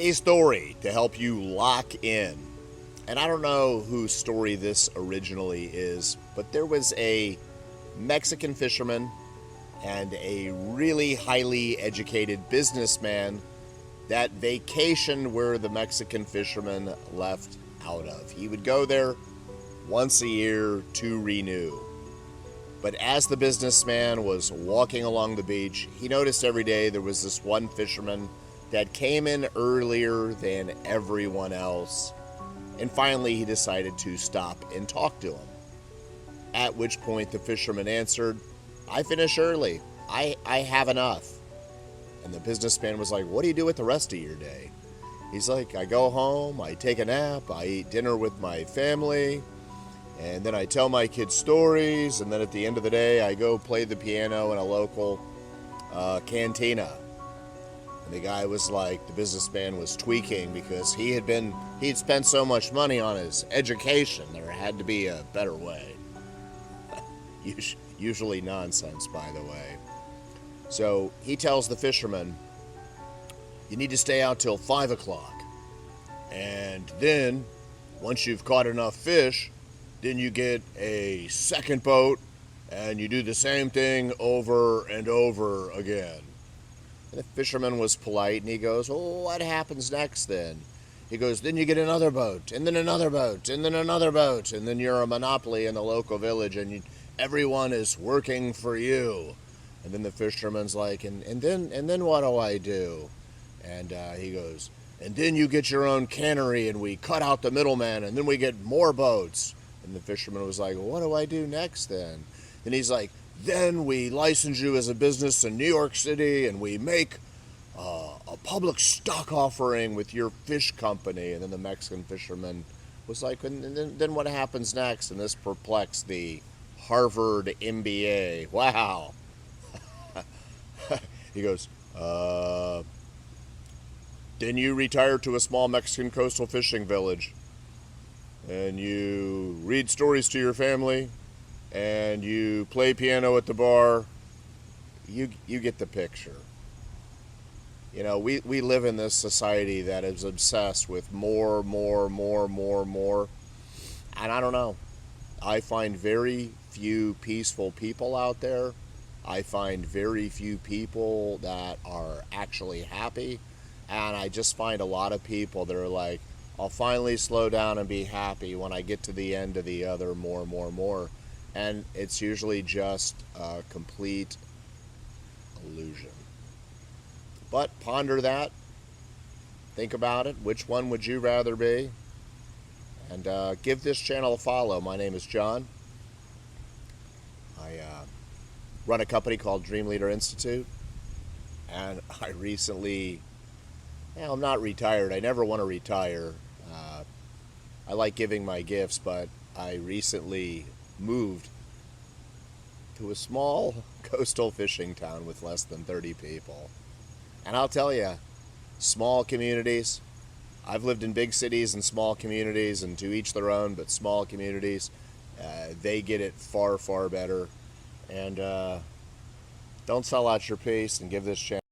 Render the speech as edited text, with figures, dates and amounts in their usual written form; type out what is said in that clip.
A story to help you lock in. And I don't know whose story this originally is, but there was a Mexican fisherman and a really highly educated businessman that vacationed where the Mexican fisherman left out of. He would go there once a year to renew. But as the businessman was walking along the beach, he noticed every day there was this one fisherman that came in earlier than everyone else. And finally, he decided to stop and talk to him. At which point, the fisherman answered, "I finish early. I have enough." And the businessman was like, "What do you do with the rest of your day?" He's like, "I go home, I take a nap, I eat dinner with my family, and then I tell my kids stories, and then at the end of the day, I go play the piano in a local cantina." And the guy was like, the businessman was tweaking because he'd spent so much money on his education. There had to be a better way. Usually nonsense, by the way. So he tells the fisherman, "You need to stay out till 5 o'clock. And then, once you've caught enough fish, then you get a second boat and you do the same thing over and over again." And the fisherman was polite and he goes, "Oh, what happens next then?" He goes, "Then you get another boat, and then another boat, and then another boat, and then you're a monopoly in the local village and everyone is working for you." And then the fisherman's like, and then what do I do?" And he goes, "And then you get your own cannery and we cut out the middleman and then we get more boats." And the fisherman was like, "What do I do next then?" And he's like, "Then we license you as a business in New York City and we make a public stock offering with your fish company." And then the Mexican fisherman was like, and then what happens next?" And this perplexed the Harvard MBA. Wow. He goes, "Then you retire to a small Mexican coastal fishing village and you read stories to your family and you play piano at the bar." You get the picture. You know, we live in this society that is obsessed with more. And I don't know. I find very few peaceful people out there. I find very few people that are actually happy. And I just find a lot of people that are like, "I'll finally slow down and be happy when I get to the end of the other more." And it's usually just a complete illusion. But ponder that. Think about it. Which one would you rather be? And give this channel a follow. My name is John. I run a company called Dream Leader Institute. And I recently, well, I'm not retired. I never want to retire. I like giving my gifts, but I recently moved to a small coastal fishing town with less than 30 people. And I'll tell you, small communities, I've lived in big cities and small communities, and to each their own, but small communities, they get it far better. And don't sell out your piece, and give this channel